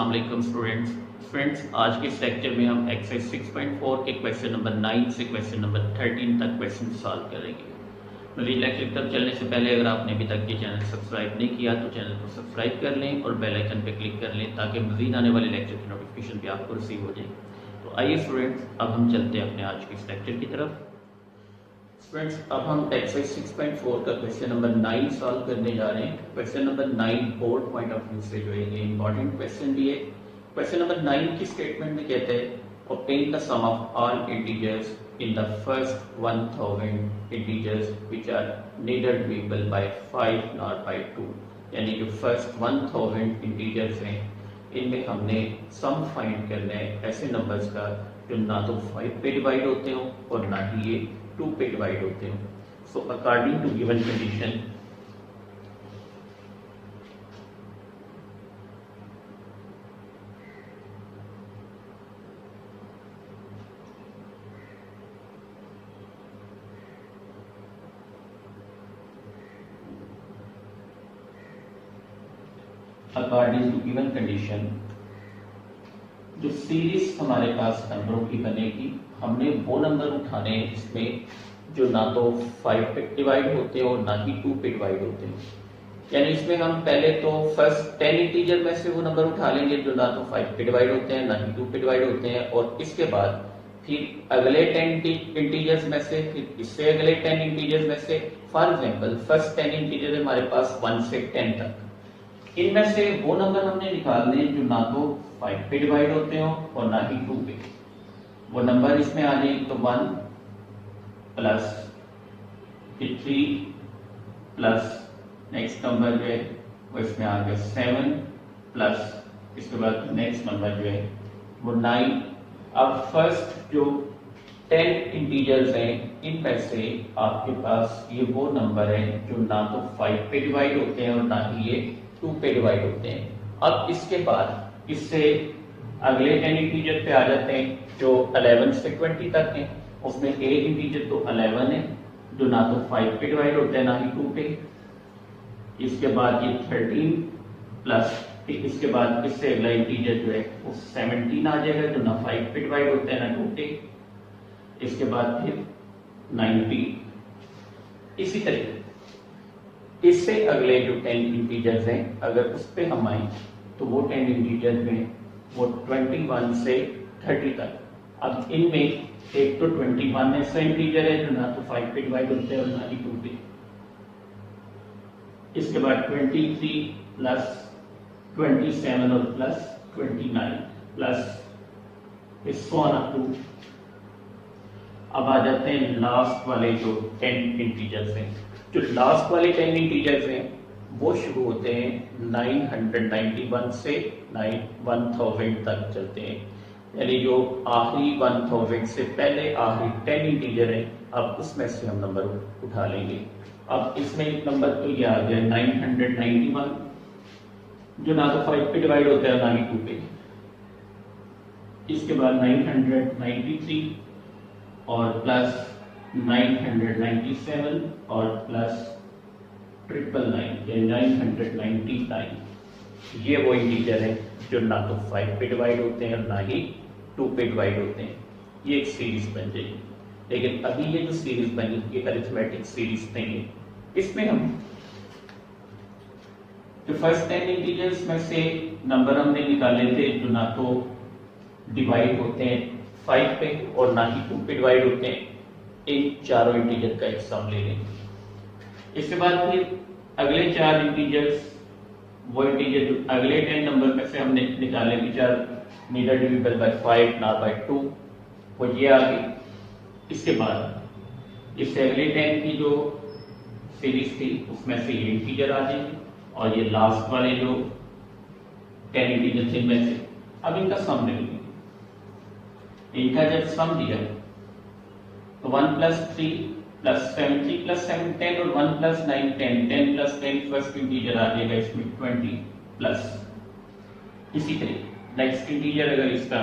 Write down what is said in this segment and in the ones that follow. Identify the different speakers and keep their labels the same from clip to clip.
Speaker 1: वालेकुम फ्रेंड्स आज के इस लेक्चर में हम एक्सरसाइज 6.4 के क्वेश्चन नंबर 9 से क्वेश्चन नंबर 13 तक क्वेश्चन सॉल्व करेंगे। मज़ीद लेक्चर की तरफ चलने से पहले अगर आपने अभी तक ये चैनल सब्सक्राइब नहीं किया तो चैनल को सब्सक्राइब कर लें और बेल आइकन पर क्लिक कर लें ताकि मज़ीद आने वाले लेक्चर की नोटिफिकेशन भी आपको रिसीव हो जाए। तो आइए स्टूडेंट्स, अब हम चलते हैं अपने आज के इस लेक्चर की तरफ। फ्रेंड्स, अब हम एक्सरसाइज 6.4 का क्वेश्चन नंबर 9 सॉल्व करने जा रहे हैं। Question number 9 board point of view से जो है ये इंपॉर्टेंट क्वेश्चन भी है। क्वेश्चन नंबर 9 की स्टेटमेंट में कहते हैं obtain the sum of all integers in the first 1000 integers which are neither divisible by 5 nor by 2। यानी जो फर्स्ट 1000 इंटीजर्स हैं इनमें हमने सम फाइंड करना है ऐसे नंबर्स का जो ना तो 5 पे डिवाइड होते हो और ना ही ये 2 पे डिवाइड होते हैं। So according to given condition जो सीरीज हमारे पास नंबरों की बनेगी हमने वो नंबर उठाने हैं इसमें जो ना तो 5 पे डिवाइड होते हैं और ना ही 2 पे डिवाइड होते हैं। यानी इसमें हम पहले तो फर्स्ट 10 इंटीजर में से वो नंबर उठा लेंगे जो ना तो 5 पे डिवाइड होते हैं ना ही 2 पे डिवाइड होते हैं, और इसके बाद फिर अगले 10 इंटीजर्स में से, फिर इससे अगले 10 इंटीजर्स में से। फॉर एग्जांपल फर्स्ट 10 इंटीजर हमारे पास 1 से 10 तक, इनमें से वो नंबर हमने निकालने जो ना तो 5 पे डिवाइड होते हो और ना ही 2 पे। वो नंबर इसमें आ जाए तो 1 प्लस 3 प्लस नेक्स्ट नंबर जो है वो इसमें आ गया 7 प्लस इसके बाद नेक्स्ट नंबर जो है वो 9। अब फर्स्ट जो 10 इंटीजर्स हैं इनमें से आपके पास ये वो नंबर है जो ना तो 5 पे डिवाइड होते हैं और ना ही ये 2 पे डिवाइड होते हैं। अब इसके बाद इससे अगले 10 इंटीजर पे आ जाते हैं जो 11 से 20 तक हैं। उसमें एक इंटीजर तो 11 है जो ना तो 5 पे डिवाइड होते हैं ना ही 2 पे। इसके बाद ये 13 प्लस इसके बाद इससे अगला इंटीजर जो है वो 17 आ जाएगा जो ना 5 पे डिवाइड होते हैं ना 2 पे। इसके बाद फिर 19। इसी तरह इससे अगले जो 10 इंटीजर्स हैं अगर उस पे हम आए तो वो 10 इंटीजर में वो 21 से 30 तक। अब इनमें एक तो 21 ऐसा इंटीजर है जो ना तो 5 पे डिवाइड होते हैं और ना ही 2 पे। इसके बाद 23 प्लस 27 और प्लस 29 प्लस इसको आना 2। अब आ जाते हैं लास्ट वाले जो 10 इंटीजर्स हैं। जो लास्ट वाले 10 इंटीजर्स हैं वो शुरू होते हैं 991 से 1000 तक चलते हैं। यानी जो आखिरी 1000 से पहले आखिरी 10 इंटीजर हैं अब उसमें से हम नंबर उठा लेंगे। अब इसमें एक नंबर तो ये आ गया 991 जो ना तो 5 पे डिवाइड होता है ना ही 2 पे। इसके बाद 993 और प्लस 997 और प्लस 999 या 999। ये वो इंटीजर है जो ना तो 5 पे डिवाइड होते हैं और ना ही 2 पे डिवाइड होते हैं। ये एक सीरीज बन जाएगी। लेकिन अभी ये जो सीरीज बनी ये अरिथमेटिक सीरीज नहीं है। इसमें हम जो फर्स्ट 10 इंटीजर्स में से नंबर हमने निकाले थे जो ना तो डिवाइड होते हैं 5 पे और ना ही 2 पे डिवाइड होते हैं, इन चारों इंटीजर का एक सम ले लेंगे। इसके बाद फिर अगले 4 इंटीजर्स वो इंटीजर जो अगले 10 नंबर में से हमने निकाले which are neither divisible by 5 nor by 2, वो ये आ गई। इसके बाद इससे अगले 10 की जो सीरीज थी उसमें से ये इंटीजर आ जाएंगे और ये लास्ट वाले जो 10 इंटीजर थे इनमें से अब इनका सम ले लेंगे। इनका जब सम दिया तो 1 प्लस 3 प्लस 7 3 प्लस 7 10 और 1 प्लस 9 10 10 प्लस 10 फर्स्ट इंटीजर आ जाएगा इसमें 20 प्लस। इसी तरह नेक्स्ट इंटीजर अगर इसका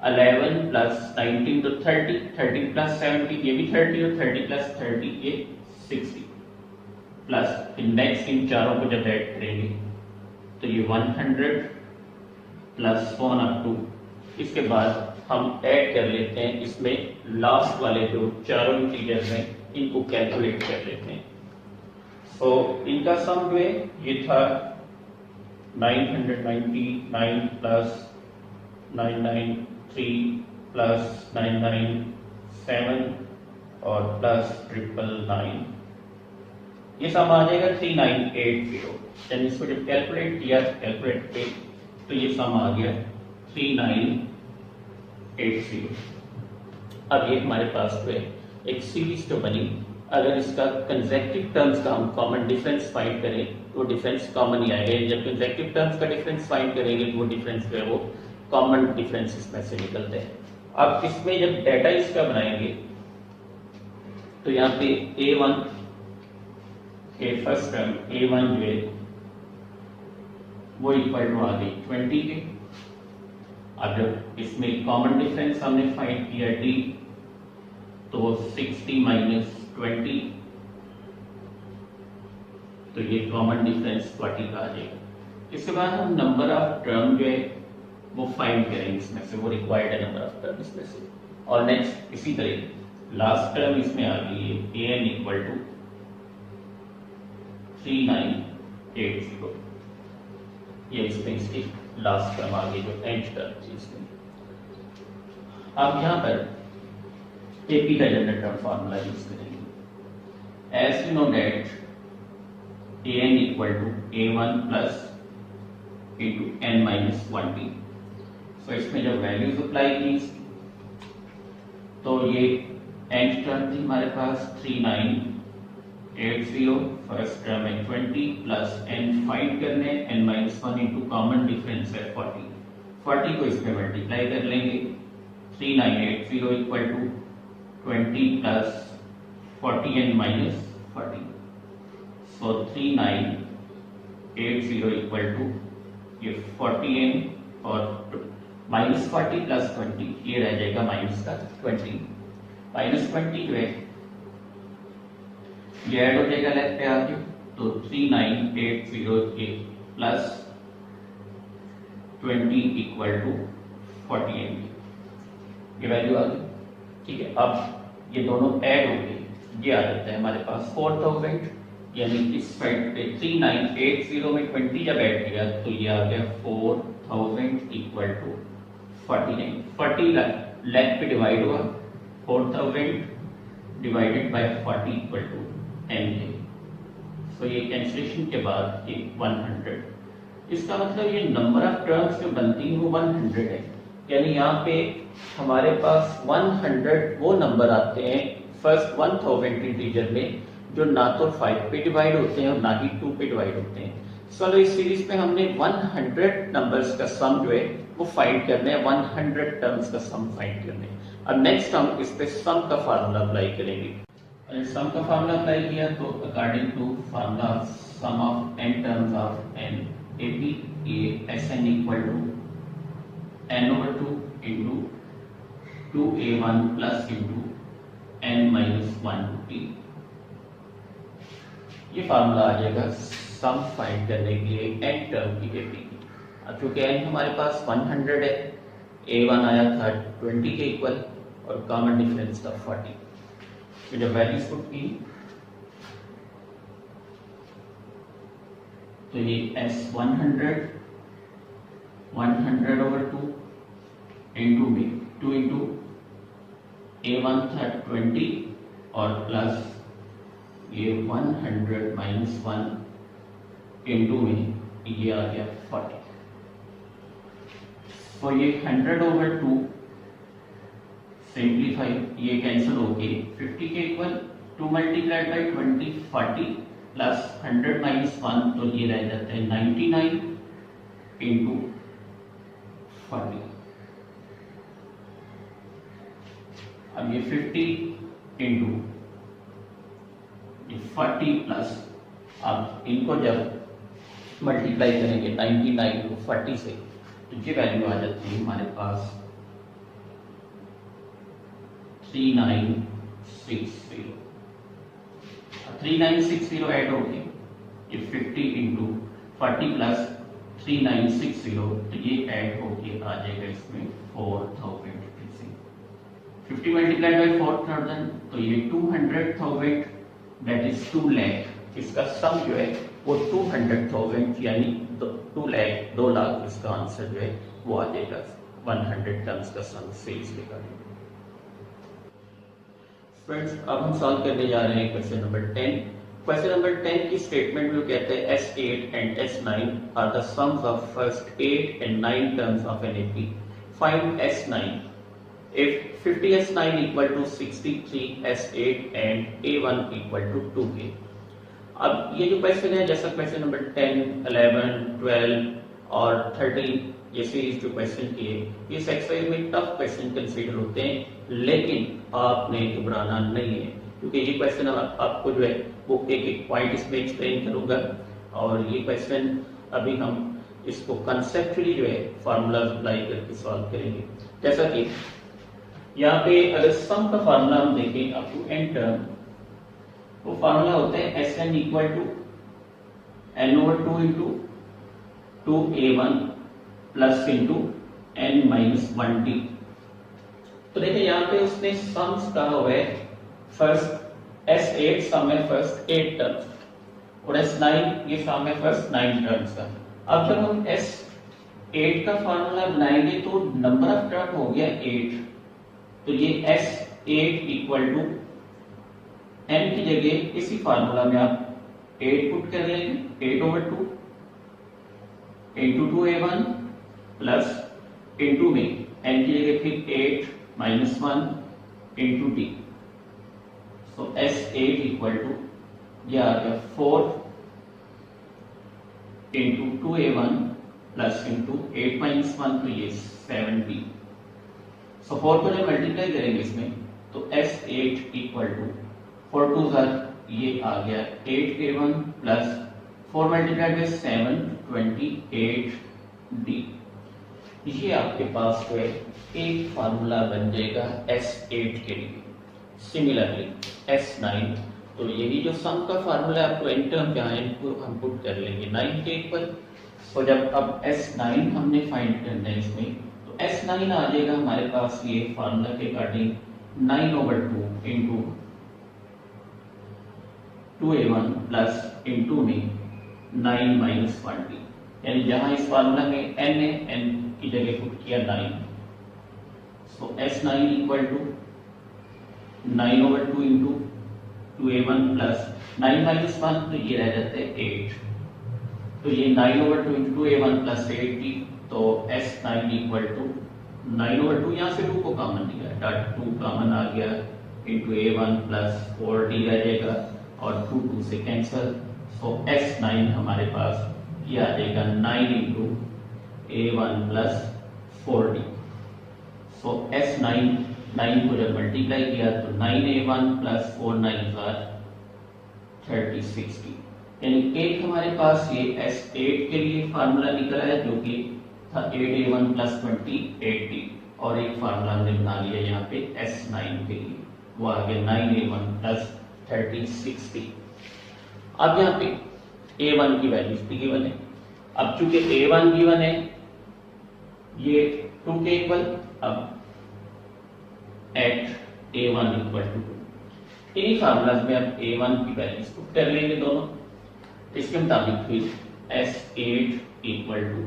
Speaker 1: 11 प्लस 19 तो 30 30 प्लस 70 ये भी 30 और 30 प्लस 30 ये 60 प्लस नेक्स्ट इन चारों को जब ऐड करेंगे तो ये 100 प्लस 1 अप टू, इसके बाद हम ऐड कर लेते हैं इसमें लास्ट वाले जो चारों इंटीजर्स हैं इनको कैलकुलेट कर लेते हैं। तो इनका सम जो है ये था 999 प्लस 993 प्लस 997 और प्लस 999, ये सम आ जाएगा 3980। यानी इसको जब कैलकुलेट किया कैलकुलेट पे तो ये सम आ गया 3980। अब ये हमारे पास जो है एक सीरीज तो बनी। अगर इसका कंसेक्टिव टर्म्स का हम कॉमन डिफरेंस फाइंड करें तो डिफरेंस कॉमन ही आएगा। जब कंसेक्टिव टर्म्स का डिफरेंस फाइंड करेंगे तो वो डिफरेंस जो है वो कॉमन डिफरेंस इसमें से निकलते हैं। अब इसमें जब डाटा इसका बनाएंगे तो यहाँ पे A1 के फर्स्ट टर्म A1 जो है वो इक्वल टू आ गई 20 के। अब जब इसमें कॉमन डिफरेंस हमने फाइंड किया D तो 60 माइनस 20, तो ये कॉमन डिफरेंस 40 का आ जाएगा। इसके बाद हम नंबर ऑफ टर्म जो है वो फाइंड करेंगे इसमें से, वो रिक्वायर्ड है नंबर ऑफ टर्म इसमें से। और नेक्स्ट इसी तरह लास्ट टर्म इसमें आ गई है an इक्वल टू 3980, ये इसमें इसकी लास्ट टर्म आ गई जो एंड टर्म थी इसमें। अब यहाँ पर AP का जनरल टर्म फार्मूला यूज करेंगे। As you know that an equal to a1 plus into n minus 1t, so इसमें जब वैल्यूज अप्लाई की तो ये एंड टर्म थी हमारे पास 3980, फर्स्ट टर्म है 20 प्लस n फाइंड करने n minus 1 into common difference है 40 को इसमें मल्टीप्लाई कर लेंगे। 3980 equal to 20 plus 40n minus 40, so 3980 equal to ये 40n और माइनस 40 प्लस 20, ये रह जाएगा माइनस का 20। माइनस 20 जो है ये ऐड हो जाएगा लेफ्ट पे आके, तो 3980 के प्लस 20 इक्वल टू 40n, ये वैल्यू आ गई। ठीक है, अब ये दोनों ऐड हो गए, ये आ जाता है हमारे पास 4000, यानी इस साइड पे 3980 में 20 जब ऐड किया तो ये आ गया 4000 इक्वल टू 49। 40 लेफ्ट पे डिवाइड हुआ, 4000 डिवाइडेड बाय 40 इक्वल टू 10 है। तो ये कैंसिलेशन के बाद ये 100, इसका मतलब ये नंबर ऑफ टर्म्स जो बनती है वो 100 है। यानी यहाँ पे हमारे पास 100 वो नंबर आते हैं फर्स्ट 1000 इंटीजर में जो ना तो 5 पे डिवाइड होते हैं और ना ही 2 पे डिवाइड होते हैं। चलो इस सीरीज में हमने 100 नंबर्स का सम जो है वो फाइंड करना है, 100 टर्म्स का सम फाइंड करना है। अब नेक्स्ट हम इस पे सम का फार्मूला अप्लाई करेंगे। सम का फार्मूला अप्लाई किया तो according to formula sum of n terms of n AP ये Sn equal to n/2 into 2a1 plus into n minus 1t, ये फार्मूला आ जाएगा सम फाइंड करने के लिए n टर्म की AP की। अब चूंकि n हमारे पास 100 है, a1 आया था 20 के इक्वल और कॉमन डिफरेंस था 40, तो जब वैल्यूज पुट की तो ये s 100/2 इंटू में 2 इंटू a1 था 20 और प्लस ये 100 माइनस 1 इंटू में ये आ गया 40। तो ये 100/2 सिंप्लीफाई, ये कैंसिल हो गए 50 के equal, 2 multiplied by 20 40 plus 100 minus 1, तो ये रह जाता है 99 इंटू 40। अब ये 50 इंटू 40 प्लस, अब इनको जब मल्टीप्लाई करेंगे 99 को 40 से तो ये वैल्यू आ जाती है हमारे पास 3960। 3960 ऐड हो गए, ये 50 इंटू 40 प्लस 3960, तो ये ऐड होके आ जाएगा इसमें 4000 से 50 मल्टीप्लाइड बाई 4000, तो ये 200,000, दैट इज 2 लाख। इसका सम जो है वो 200,000 यानी 2 लाख, 2 लाख इसका आंसर जो है वो आ जाएगा 100 टन्स का सम सेल्स रिगार्डिंग। फ्रेंड्स, अब हम सॉल्व करने जा रहे हैं क्वेश्चन नंबर 10। क्वेश्चन नंबर 10 की स्टेटमेंट में कहते हैं S8 and S9 are the sums of first 8 and 9 terms of an AP। Find S9 if 50S9 equal to 63S8 and A1 equal to 2K। अब ये जो क्वेश्चन है, जैसा question number 10, 11, 12 और 13 ये सीरीज जो क्वेश्चन किए, इस एक्सरसाइज में टफ क्वेश्चन कंसीडर होते हैं, लेकिन आपने घबराना नहीं है, क्योंकि ये क्वेश्चन आपको जो है वो एक एक पॉइंट इसमें एक्सप्लेन करूंगा। और ये क्वेश्चन अभी हम इसको कंसेप्चुअली जो है फार्मूला अप्लाई करके सॉल्व करेंगे। जैसा कि यहाँ पे अगर सम का फार्मूला हम देखें अप टू एन टर्म, वो फार्मूला होता है Sn equal to n/2 into 2a1 plus into n-1d। तो देखिए यहाँ पे उसने सम्स कहा हुआ है, फर्स्ट S8 सम है फर्स्ट 8 टर्म्स और S9 ये सम है फर्स्ट 9 टर्म्स का। अब जब हम S8 का फार्मूला बनाएंगे तो नंबर ऑफ टर्म हो गया 8, तो ये S8 इक्वल टू n की जगह इसी फार्मूला में आप 8 पुट कर लेंगे, 8/2 इंटू 2a1 प्लस इंटू में n की जगह फिर 8 - 1 into d। So S8 equal to यह आ गया 4 इंटू 2a1 प्लस इंटू 8 - 1, तो ये 7d। सो 4 को जब मल्टीप्लाई करेंगे इसमें तो S8 इक्वल टू 4 2 ये आ गया 8a1 plus 4 multiplied by 7 28d। ये आपके पास जो है एक फार्मूला बन जाएगा S8 के लिए। सिमिलरली S9, तो यही जो सम का फार्मूला आपको एन टर्म जहाँ इनको हम पुट कर लेंगे 9 के इक्वल। तो जब अब S9 हमने फाइंड करना है इसमें, तो S9 आ जाएगा हमारे पास ये फार्मूला के according 9/2 into 2a1 plus into में 9 - 1d, यानी जहां इस फार्मूला में n है, n की जगह पुट किया 9। So S9 equal to 9/2 into 2a1 plus 9 - 1, तो ये रह जाता है 8, तो ये 9/2 इंटू 2a1 प्लस 8d। तो S9 इक्वल टू 9/2, यहाँ से 2 को कॉमन लिया, डॉट 2 कॉमन आ गया, इंटू a1 प्लस 4d रह जाएगा और 2 से कैंसिल। सो S9 हमारे पास ये आ जाएगा 9 इंटू a1 प्लस 4d। सो S9 9 को जब मल्टीप्लाई किया तो 9a1 प्लस 4 9 3060, यानी एक हमारे पास ये S8 के लिए फार्मूला निकला है जो कि था 8a1 प्लस 28d, और एक फार्मूला हमने बना लिया यहाँ पे S9 के लिए, वो आ गया 9a1 प्लस 3060। अब यहाँ पे a1 की वैल्यू गिवन है। अब चूंकि a1 गिवन है, ये 2 के इक्वल, अब एट a1 इक्वल टू 2, इन्हीं फार्मूलाज में अब a1 की वैल्यूज पुट कर लेंगे दोनों। इसके मुताबिक फिर S8 इक्वल टू,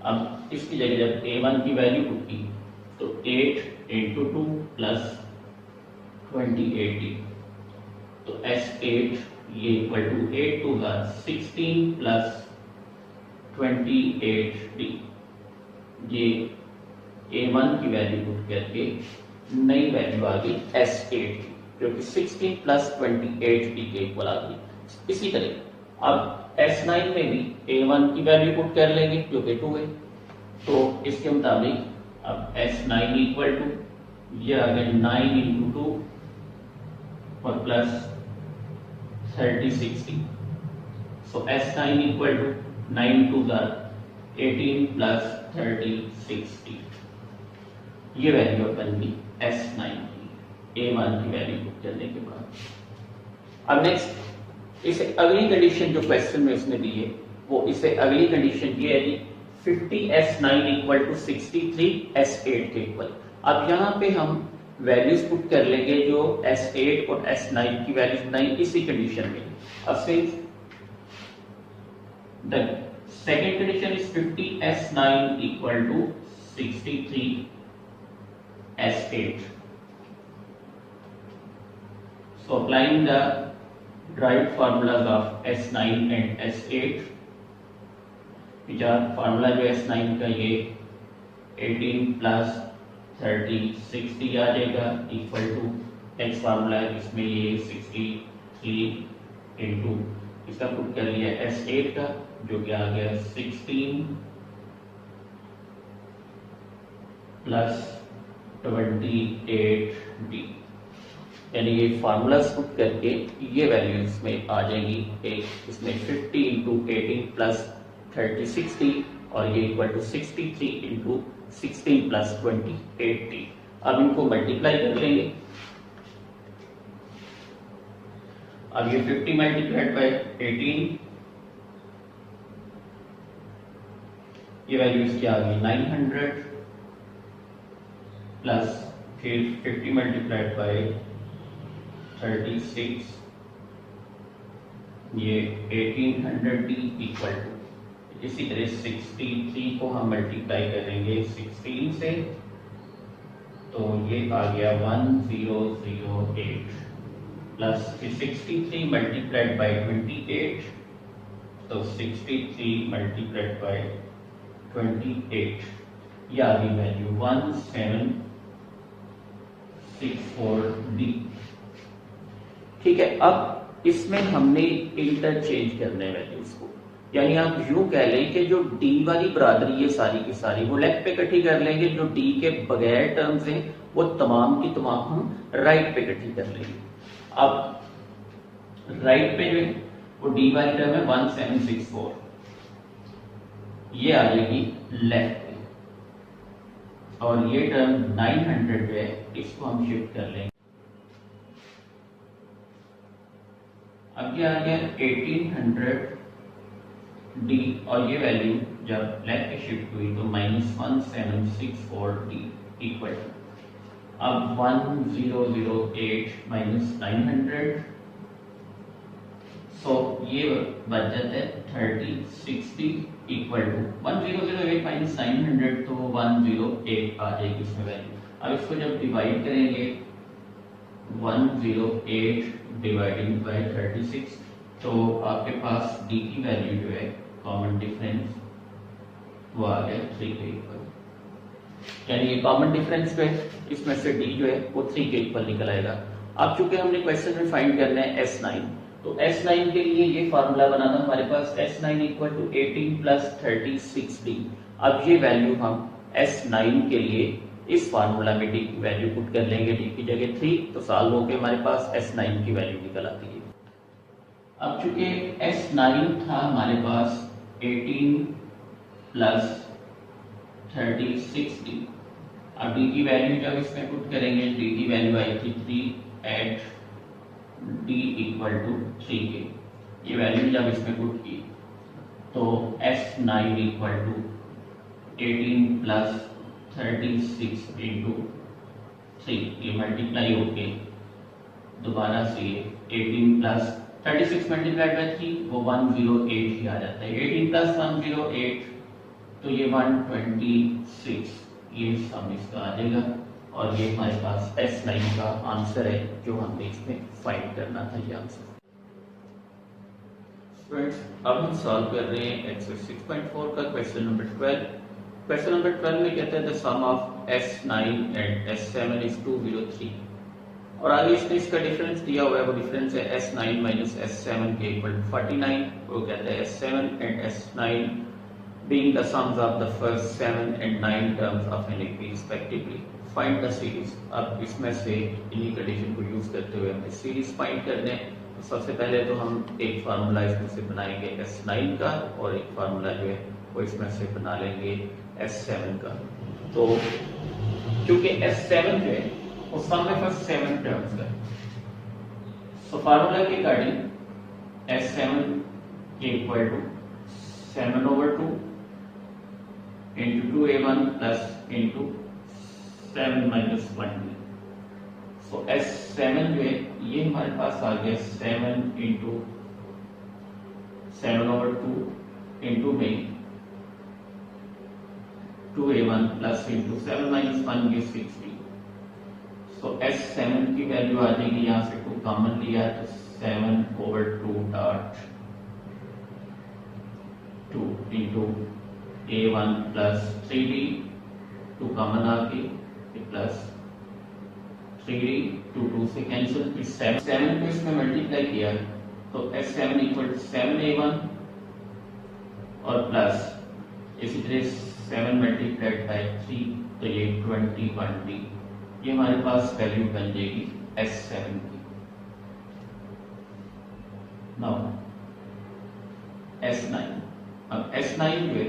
Speaker 1: अब इसकी जगह जब a1 की वैल्यू पुट की तो 8 इंटू 2 प्लस 28d, तो S8 ये इक्वल टू 8 2 16 प्लस 28d। ये a1 की वैल्यू पुट करके नई वैल्यू आ गई S8 की, जो कि 16 प्लस 28d के इक्वल आ गई। इसी तरह अब S9 में भी a1 की वैल्यू पुट कर लेंगे जो कि 2 है, तो इसके मुताबिक अब S9 इक्वल टू ये आ गया 9 इंटू 2 और plus 3060। So S9 equal to 9 2 18 plus 3060, ये वैल्यू अपन की S9 की a1 की वैल्यू पुट करने के बाद। अब नेक्स्ट इसे अगली कंडीशन जो क्वेश्चन में उसने दी है, वो इसे अगली कंडीशन ये है जी 50S9 इक्वल टू 63S8 के इक्वल। अब यहाँ पे हम वैल्यूज पुट कर लेंगे जो S8 और S9 की वैल्यूज बनाई इसी कंडीशन में। अब since the second condition is 50S9 equal to 63S8, so applying the derived formulas of S9 and S8, which are formula जो S9 का ये 18 प्लस 30 60 आ जाएगा इक्वल टू नेक्स्ट फार्मूला है इसमें ये 63 इंटू इसका पुट कर लिया S8 का जो कि आ गया 16 प्लस 28D, यानी ये फार्मूलाज पुट करके ये वैल्यू इसमें आ जाएंगी। एक इसमें 50 इंटू 18 प्लस 30 60 और ये equal to 63 into 16 plus 28D। अब इनको मल्टीप्लाई कर लेंगे। अब ये 50 मल्टीप्लाइड बाय 18, ये वैल्यू इसकी आ गई 900 प्लस फिर 50 मल्टीप्लाइड बाय 36, ये 1800D इक्वल टू, इसी तरह 63 को हम मल्टीप्लाई करेंगे 16 से तो ये आ गया 1008 प्लस 63 मल्टीप्लाइड बाय 28 तो 63 मल्टीप्लाइड बाय 28, ये आ गई वैल्यू 1764D। ठीक है, अब इसमें हमने इंटरचेंज करने वैल्यूज को, यानी आप यूं कह लें कि जो डी वाली बरादरी है सारी की सारी वो लेफ्ट पे इकट्ठी कर लेंगे, जो डी के बगैर टर्म्स हैं वो तमाम की तमाम हम राइट पे इकट्ठी कर लेंगे। अब राइट पे जो है वो डी वाली टर्म है 1764, ये आ जाएगी लेफ्ट पे, और ये टर्म 900 जो है इसको हम शिफ्ट कर लेंगे। अब ये आ गया 1800D और ये वैल्यू जब लेफ्ट पे शिफ्ट हुई तो -1764D इक्वल टू, अब 1008 माइनस 900, सो ये बच जाता है 3060 इक्वल टू 1008 माइनस 900 तो 108 आ जाएगी इसमें वैल्यू। अब इसको जब डिवाइड करेंगे 108 डिवाइडिंग बाय 36 तो आपके पास d की वैल्यू जो है कॉमन डिफरेंस वो आ गया 3 के इक्वल, यानी ये कॉमन डिफरेंस जो है इसमें से d जो है वो 3 के इक्वल निकल आएगा। अब चूंकि हमने क्वेश्चन में फाइंड करना है S9, तो S9 के लिए ये फार्मूला बना था हमारे पास S9 equal to 18 plus 36D। अब ये वैल्यू हम S9 के लिए इस फार्मूला में डी की वैल्यू पुट कर लेंगे, डी की जगह 3 तो सॉल्व होके हमारे पास S9 की वैल्यू निकल आती है। अब चूंकि S9 था हमारे पास 18 प्लस 36D, अब डी की वैल्यू जब इसमें पुट करेंगे डी की वैल्यू आई थी 3 एट डी इक्वल टू 3 के, ये वैल्यू जब इसमें पुट की तो S9 equal to 18 plus 36 into 3, ये मल्टीप्लाई होके दोबारा से 18 प्लस 36 मल्टीप्लाइड बाय 3 वो 108 ही आ जाता है। 18 प्लस 108 तो ये 126, ये सम इसका आ जाएगा और ये हमारे पास S9 का आंसर है जो हमने इसमें फाइंड करना था, ये आंसर। स्टूडेंट्स अब हम सॉल्व कर रहे हैं एक्सरसाइज 6.4 का क्वेश्चन नंबर 12। क्वेश्चन नंबर 12 में कहते हैं the sum of S9 and S7 is 203, और आगे इसने इसका डिफरेंस दिया हुआ है, वो डिफरेंस है S9 माइनस S7 के इक्वल टू 49। वो कहता है S7 and S9 being the sums of the first 7 and 9 terms of an AP respectively, find the series। अब इसमें से इन्हीं कंडीशन को यूज करते हुए हमें सीरीज फाइंड करने। तो सबसे पहले तो हम एक फार्मूला इसमें से बनाएंगे S9 का और एक फार्मूला जो है वो इसमें से बना लेंगे S7 का। तो क्योंकि S7 जो है वो सम में फर्स्ट 7 टर्म्स का, तो फार्मूला के अकॉर्डिंग S7 के equal to 7/2 into 2a1 plus into 7 minus 1d। So S7 जो है ये हमारे पास आ गया 7 इंटू 7/2 इंटू में 2a1 प्लस इंटू 7 माइनस 1 ये 6d। सो S7 की वैल्यू आ जाएगी, यहाँ से 2 कॉमन लिया तो 7/2 dot 2 into a1 plus 3d, 2 common आ गई प्लस 3d, 2 से कैंसिल, फिर 7 को इसमें मल्टीप्लाई किया तो S7 इक्वल 7a1 और प्लस इसी तरह 7 मल्टीप्लाइड बाय 3 तो ये 21d। ये हमारे पास वैल्यू बन जाएगी S7 की। नाउ S9, अब S9 जो है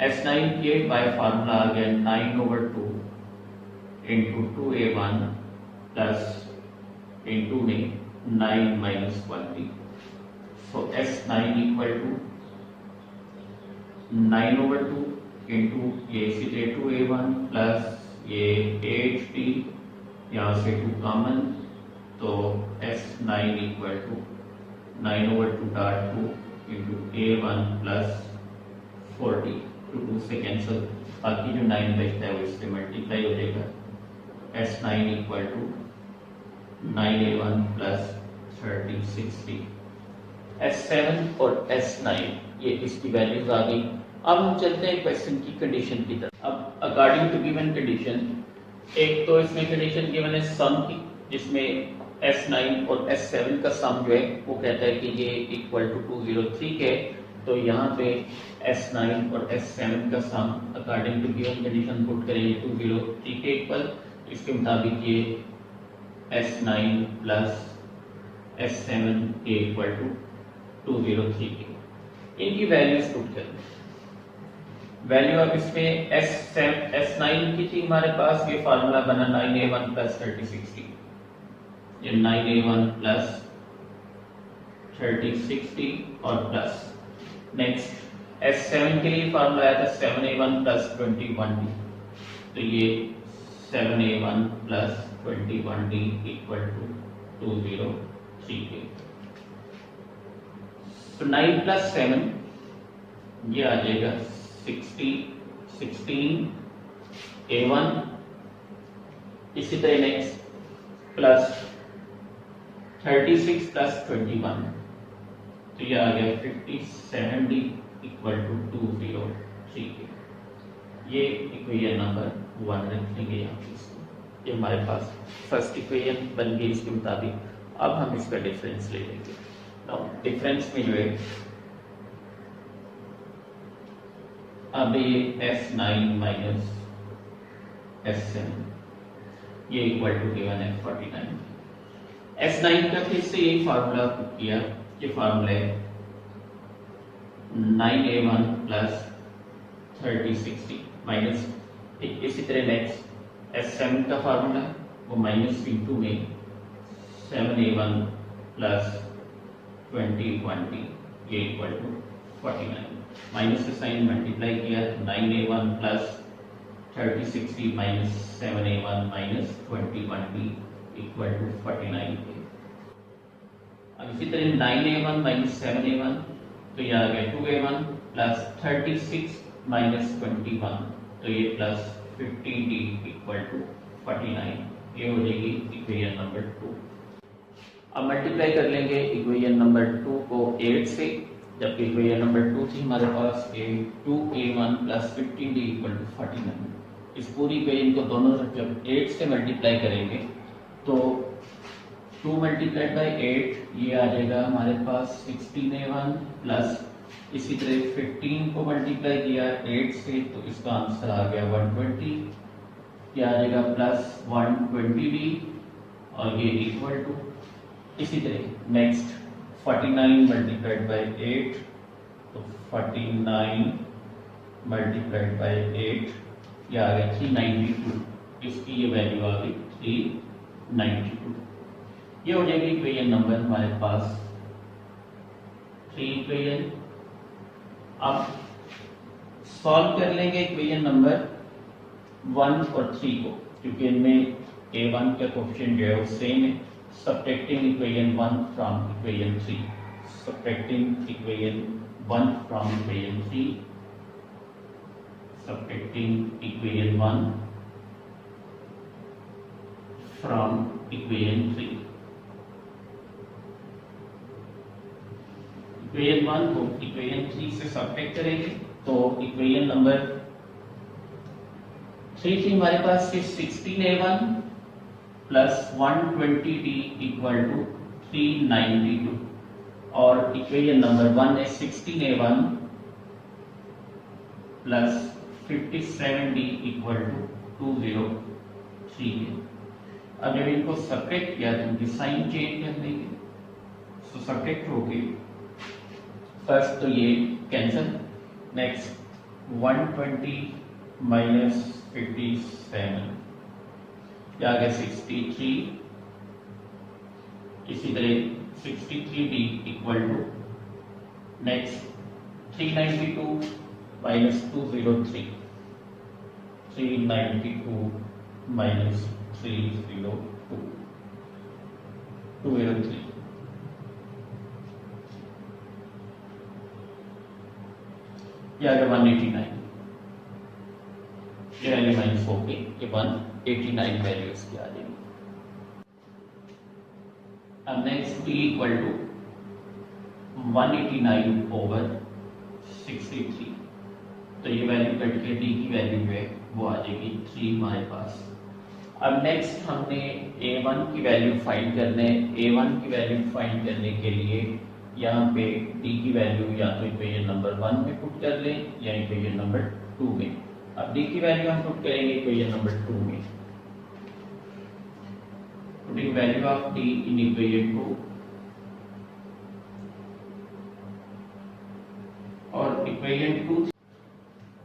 Speaker 1: S9 के बाय फार्मूला आ गया 9/2 इंटू 2a1 प्लस इंटू में 9 minus 1d। So S9 equal to 9/2 into ये सीधे 2a1 प्लस ये 8d, यहाँ से 2 कॉमन तो S9 equal to 9/2 dot 2 into a1 plus 4d, 2 से कैंसिल, बाकी जो 9 बचता है वो इससे मल्टीप्लाई हो जाएगा। S9 equal to 9a1 plus 36d। S7 और S9 ये इसकी वैल्यूज आ गई। अब हम चलते हैं क्वेश्चन की कंडीशन की तरफ। अब अकॉर्डिंग टू गिवन कंडीशन, एक तो इसमें कंडीशन गिवन है सम की, जिसमें S9 और S7 का सम जो है वो कहता है कि ये इक्वल टू 203 के, तो यहाँ पे S9 और S7 का sum according to given condition put करेंगे 203 के इक्वल। इसके मुताबिक ये S9 प्लस S7 के इक्वल टू 203 के। इनकी वैल्यूज पुट करें। वैल्यू अब इसमें S9 की थी हमारे पास, ये फार्मूला बना 9a1 प्लस 3060, ये 9a1 प्लस 3060 और प्लस नेक्स्ट S7 के लिए फार्मूला आया था 7a1 प्लस 21d, तो ये 7a1 plus 21d equal to 203 के। तो 9 प्लस 7 ये आ जाएगा 16a1, इसी तरह नेक्स्ट प्लस 36 प्लस 21 तो ये आ गया 57d इक्वल टू 203 के। ये इक्वेशन नंबर 1 रखेंगे यहाँ पे, ये हमारे पास फर्स्ट इक्वेशन बन गई इसके मुताबिक। अब हम इसका डिफरेंस ले लेंगे। नाउ डिफरेंस में जो है अब ये S9 माइनस S7 ये इक्वल टू गिवन है 49। S9 का फिर से यही फार्मूला किया, ये फार्मूला है 9a1 प्लस 3060 माइनस, इसी तरह नेक्स्ट S7 का फार्मूला है वो माइनस इंटू में 7a1 प्लस 21d ये इक्वल टू 49। माइनस से साइन मल्टीप्लाई किया 9a1 plus 3060 minus 7a1 minus 21d equal to 49 के। अब इसी तरह 9a1 माइनस 7a1 तो ये आ गया 2a1 प्लस 36 माइनस 21 तो ये प्लस 50d इक्वल टू 49, ये हो जाएगी इक्वेशन नंबर 2। अब मल्टीप्लाई कर लेंगे इक्वेशन नंबर 2 को 8 से, जबकि इक्वेशन नंबर 2 थी हमारे पास 2a1 plus 15d equal to 49। इस पूरी इक्वेशन को दोनों तरफ जब 8 से मल्टीप्लाई करेंगे तो 2 मल्टीप्लाइड बाई 8 ये आ जाएगा हमारे पास 16a1 प्लस इसी तरह 15 को मल्टीप्लाई किया 8 से तो इसका आंसर आ गया 120, ये आ जाएगा प्लस 120d और ये इक्वल टू इसी तरह नेक्स्ट 49 मल्टीप्लाइड बाई 8 तो 49 मल्टीप्लाइड बाई 8 ये आ गया 392, इसकी ये वैल्यू आ गई 392। ये हो जाएगी इक्वेशन नंबर हमारे पास 3 इक्वेशन। अब सॉल्व कर लेंगे इक्वेशन नंबर 1 और 3 को, क्योंकि इनमें a1 का कोएफिशिएंट जो है वो सेम है। Subtracting equation 1 from equation 3, subtracting equation 1 from equation 3, subtracting equation 1 from equation 3। Equation 1 को इक्वेशन 3 से सब्ट्रैक्ट करेंगे तो इक्वेशन नंबर 3 थी हमारे पास 16a1 plus 120d equal to 392, और इक्वेशन नंबर 1 है 16a1 plus 57d equal to 203 है। अब जब इनको सब्ट्रैक्ट किया तो इनकी साइन चेंज कर देंगे, तो सब्ट्रैक्ट हो गए। फर्स्ट तो ये कैंसिल, नेक्स्ट 120 माइनस 57 क्या आ गया 63, इसी तरह 63d equal to next 392 minus 203, 392 minus 302, 203, ये आ गया 189, ये वैल्यू माइनस होगी, ये 189 वैल्यू इसकी आ जाएगी। अब next d equal to 189 over 63, तो ये वैल्यू कट के d की वैल्यू जो है वो आ जाएगी 3 हमारे पास। अब नेक्स्ट हमने a1 की वैल्यू फाइंड करने, a1 की वैल्यू फाइंड करने के लिए यहाँ पे d की वैल्यू या तो इक्वेशन नंबर 1 में पुट कर लें या इक्वेशन नंबर 2 में। अब d की वैल्यू हम पुट करेंगे इक्वेशन नंबर 2 में, putting value of d in equation 2, और इक्वेशन 2,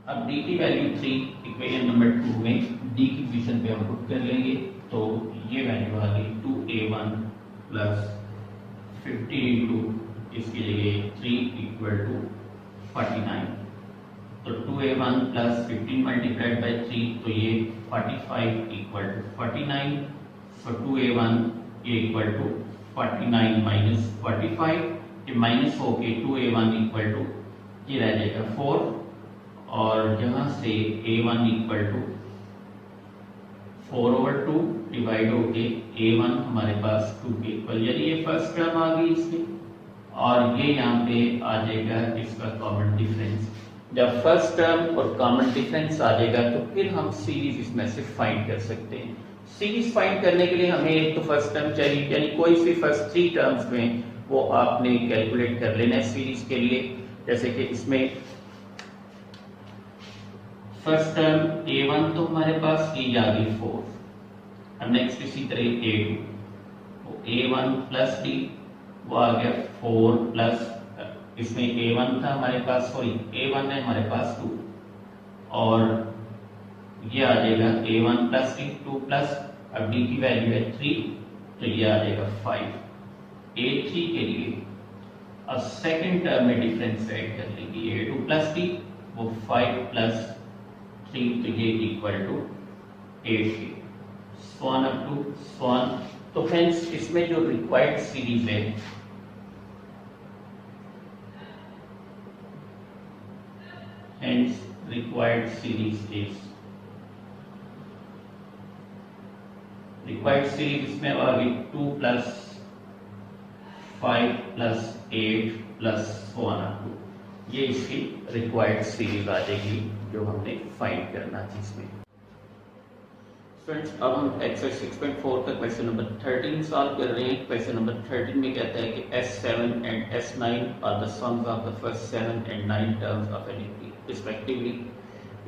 Speaker 1: अब d की वैल्यू 3 इक्वेशन नंबर 2 में d की पोजीशन पे हम पुट कर लेंगे, तो ये वैल्यू आ गई 2a1 प्लस 50 इंटू इसकी जगह 3 इक्वल टू 49, तो 2a1 प्लस 15 मल्टीप्लाइड बाई 3, तो ये 45 इक्वल टू 49, सो 2a1 ये इक्वल टू 49 माइनस 45, ये माइनस होके 2a1 इक्वल टू ये रह जाएगा 4, और यहाँ से a1 equal to 4 over 2 divide होके a1 हमारे पास 2 के इक्वल, यानी ये फर्स्ट टर्म आ गई इसकी, और ये यहाँ पे आ जाएगा इसका कॉमन डिफरेंस। जब फर्स्ट टर्म और कॉमन डिफरेंस आ जाएगा तो फिर हम सीरीज इसमें से फाइंड कर सकते हैं। सीरीज फाइंड करने के लिए हमें एक तो फर्स्ट टर्म चाहिए, यानी कोई सी फर्स्ट 3 टर्म्स में वो आपने कैलकुलेट कर लेना है सीरीज के लिए। जैसे कि इसमें फर्स्ट टर्म a1 तो हमारे पास ये आ गई 4, अब नेक्स्ट इसी तरह a2, तो a1 प्लस d वो आ गया 4 प्लस, इसमें a1 था हमारे पास, सॉरी a1 है हमारे पास 2, और ये आ जाएगा a1 प्लस d 2 प्लस, अब d की वैल्यू है 3, तो ये आ जाएगा 5। a3 के लिए अब सेकंड टर्म में डिफरेंस ऐड कर लेंगे, a2 प्लस d वो 5 प्लस 3, तो ये equal to 8 S one up to S one. तो फ्रेंड्स इसमें जो रिक्वायर्ड सीरीज है hence required series is, required series इसमें आ गई 2 प्लस 5 प्लस 8 प्लस 1 ये इसकी रिक्वायर्ड सीरीज आ जाएगी जो हमने फाइंड करना थी इसमें। फ्रेंड्स अब हम एक्सरसाइज 6.4 का क्वेश्चन नंबर 13 सॉल्व कर रहे हैं। क्वेश्चन नंबर 13 में कहता है कि S7 and S9 are the sums of the first 7 and 9 terms of an integer respectively.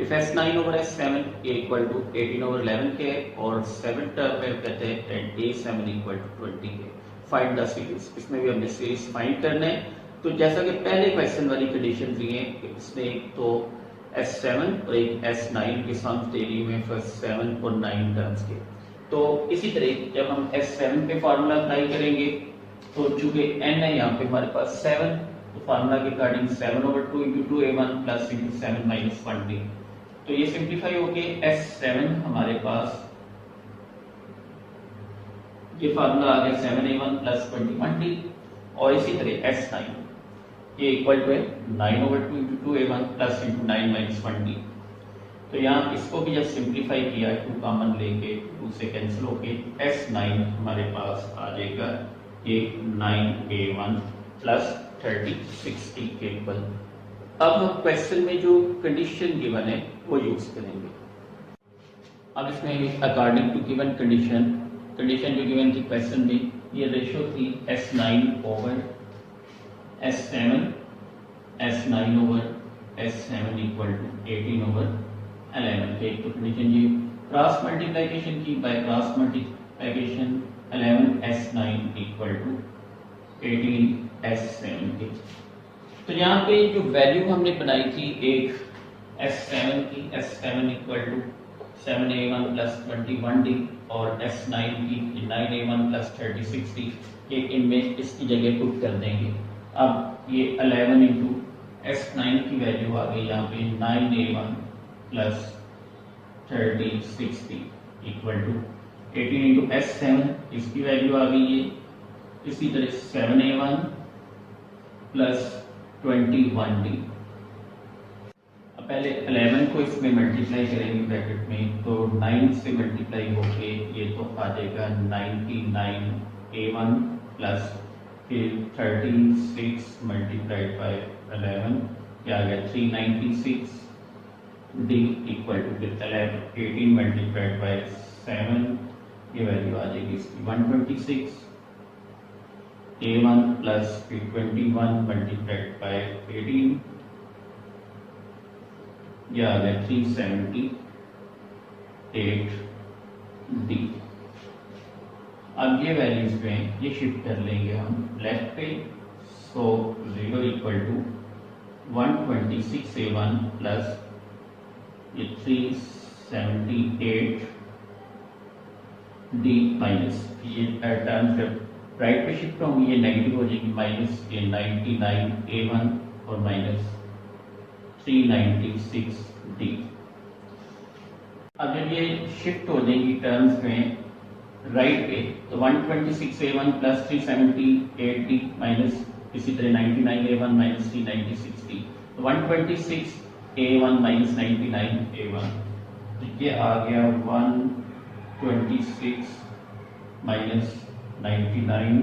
Speaker 1: If S9 over S7 equal to 18 over 11 के और 7 टर्म में कहते हैं and A7 equal to 20 के, फाइंड द सीरीज। इसमें भी हमने सीरीज फाइंड करना है। तो जैसा कि पहले क्वेश्चन वाली कंडीशन दी है, इसमें एक तो S7 और एक S9 के सम्स दे रही हुए फर्स्ट 7 और 9 टर्म्स के। तो इसी तरह जब हम S7 पे फार्मूला अप्लाई करेंगे तो चूंकि n है यहाँ पे हमारे पास 7, तो फार्मूला के according 7/2 into 2a1 plus into 7 minus 1d। तो ये सिंप्लीफाई होके S7 हमारे पास ये फार्मूला आ गया 7a1 प्लस 21d। और इसी तरह S9 ये इक्वल टू है 9/2 into 2a1 plus into 9 minus 1d। तो यहाँ इसको भी जब सिंप्लीफाई किया 2 कॉमन लेके 2 से कैंसिल होके S9 हमारे पास आ जाएगा ये 9a1 प्लस 30/60 के इक्वल। अब हम क्वेश्चन में जो कंडीशन गिवन है वो यूज करेंगे। अब इसमें अकॉर्डिंग टू गिवन कंडीशन जो गिवन थी क्वेश्चन में, ये रेशो थी S9 over S7, S9 over S7 equal to 18 over 11। एक तो कंडीशन ये क्रॉस मल्टीप्लिकेशन की, by cross multiplication 11 S9 equal to 18 S7 के। तो यहाँ पे जो वैल्यू हमने बनाई थी एक S7 की, S7 equal to 7a1 plus 21d और S9 की 9a1 प्लस 30/60, ये इनमें इसकी जगह पुट कर देंगे। अब ये 11 इंटू S9 की वैल्यू आ गई यहाँ पे 9a1 plus 30/60 equal to 18 into S7, इसकी वैल्यू आ गई है इसी तरह 7a1 प्लस 21d। पहले 11 को इसमें मल्टीप्लाई करेंगे ब्रैकेट में, तो 9 से मल्टीप्लाई होके ये तो आ जाएगा 99a1 प्लस फिर 36 मल्टीप्लाइड बाय 11 क्या आ गया 396d equal to with 18 multiplied by 7, ये वैल्यू आ जाएगी इसकी 126 a1 प्लस फिर 21 मल्टीप्लाइड बाय 18, यह आ गया 378d। अब ये वैल्यूज में ये शिफ्ट कर लेंगे हम लेफ्ट पे, सो 0 इक्वल टू 126a1 प्लस ये 378d माइनस ये टर्म जब राइट पे शिफ्ट होंगी ये नेगेटिव हो जाएगी, माइनस ये 99a1 और माइनस 396d। अब जब ये शिफ्ट हो जाएंगी टर्म्स में राइट पे, तो 126a1 प्लस 378d माइनस इसी तरह 99a1 माइनस 396d, तो 126a1 माइनस 99a1, तो ये आ गया 126 माइनस 99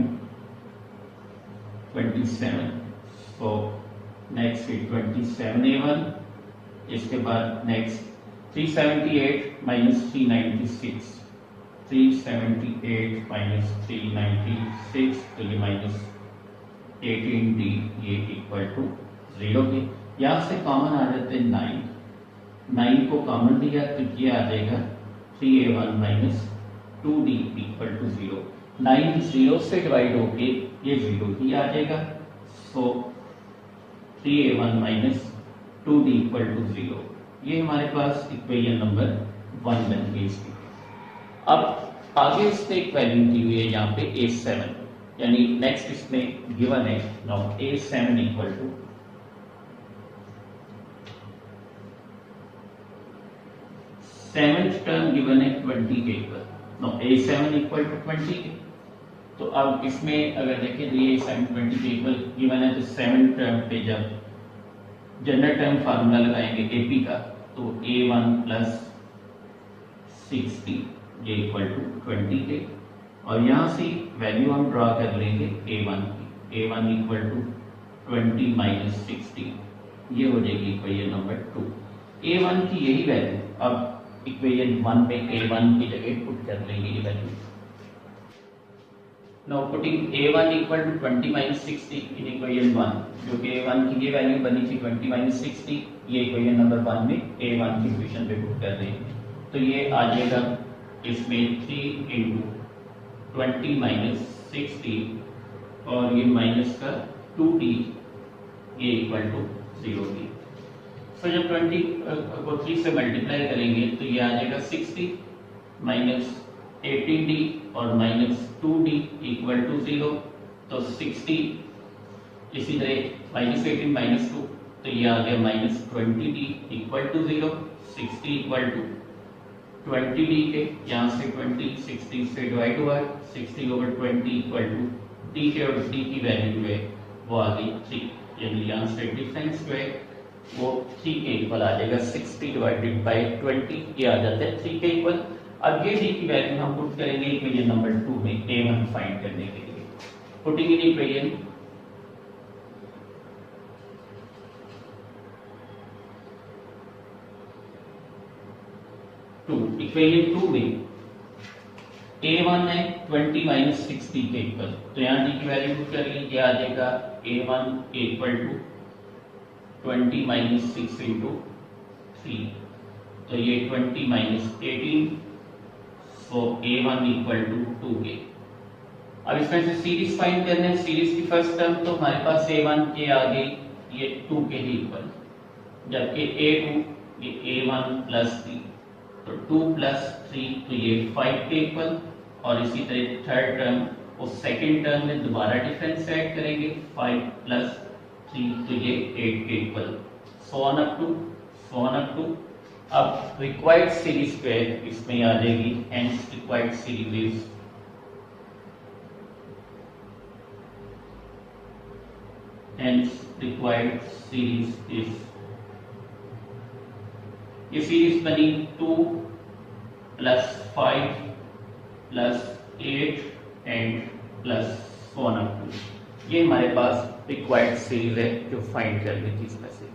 Speaker 1: 27, सो नेक्स्ट 27a1, इसके बाद नेक्स्ट 378 माइनस 396, 378 माइनस 396, तो ये माइनस 18d ये इक्वल टू 0 के। यहाँ से कॉमन आ जाते हैं 9 को कॉमन लिया तो ये आ जाएगा 3a1 minus 2d equal to 0। 9 0 से डिवाइड होके ये 0 ही आ जाएगा, सो 3a1 minus 2d equal to 0, ये हमारे पास इक्वेशन नंबर 1 बन गई इसकी। अब आगे इसने एक वैल्यू दी हुई है यहाँ पे a7, यानी नेक्स्ट इसमें गिवन है now a7 equal to seventh term given है 20 के equal, now a7 equal to 20। तो अब इसमें अगर देखें तो ये 720 के इक्वल गिवन है, तो 7 टर्म पे जब जनरल टर्म फार्मूला लगाएंगे AP का, तो a1 प्लस 60 ये इक्वल टू 20 के, और यहाँ से वैल्यू हम ड्रॉ कर लेंगे a1 की, a1 इक्वल टू 20 माइनस 60, ये हो जाएगी इक्वेशन नंबर 2। a1 की यही वैल्यू अब इक्वेशन 1 में a1 की जगह पुट कर लेंगे ये value. Now putting a1 equal to 20 minus 60 in equation 1, जो कि a1 की ये वैल्यू बनी थी 20 minus 60, ये इक्वेशन नंबर 1 में a1 की इक्वेशन पे पुट कर देंगे, तो ये आ जाएगा इसमें 3 इंटू 20 माइनस 60 और ये माइनस का 2d ये इक्वल टू 0 की। तो जब 20 को 3 से मल्टीप्लाई करेंगे तो ये आ जाएगा 60 माइनस 18d और माइनस 2d इक्वल टू 0, तो 60 इसी तरह -18 -2 तो ये आ गया -20d equal to 0, 60 equal to 20d के यहाँ से 20 60 से डिवाइड हुआ है, 60 ओवर 20 इक्वल टू d के, और d की वैल्यू जो है वो आ गई 3, यानी यहाँ से डिफरेंस जो है वो 3 के इक्वल आ जाएगा। 60 डिवाइडेड बाय 20 ये आ जाता है 3 के इक्वल। अब ये d की वैल्यू हम पुट करेंगे इक्वेशन नंबर 2 में a1 फाइंड करने के लिए। पुटिंग इन इक्वेशन इक्वेशन 2 में a1 है 20 माइनस 60 के इक्वल, तो यहाँ d की वैल्यू पुट करेंगे, ये आ जाएगा a1 equal to 20 minus 6 into 3, तो ये 20 minus 18, so a1 equal to 2k। अब इसमें से सीरीज फाइंड करना है। सीरीज की फर्स्ट टर्म तो हमारे पास a1 के आगे ये 2k ही इक्वल, जबकि a2 ये a1 प्लस 3, तो 2 प्लस 3 तो ये 5 के इक्वल, और इसी तरह थर्ड टर्म और सेकंड टर्म में दोबारा डिफरेंस ऐड करेंगे, 5 प्लस 3 तो ये 8 के equal, so on up to. अब रिक्वायर्ड सीरीज पे इसमें आ जाएगी, हेंस रिक्वायर्ड सीरीज इज ये सीरीज बनी 2 plus 5 plus 8 and plus 1 up to. ये हमारे पास रिक्वायर्ड सीरीज है जो फाइंड करनी थी इसमें से।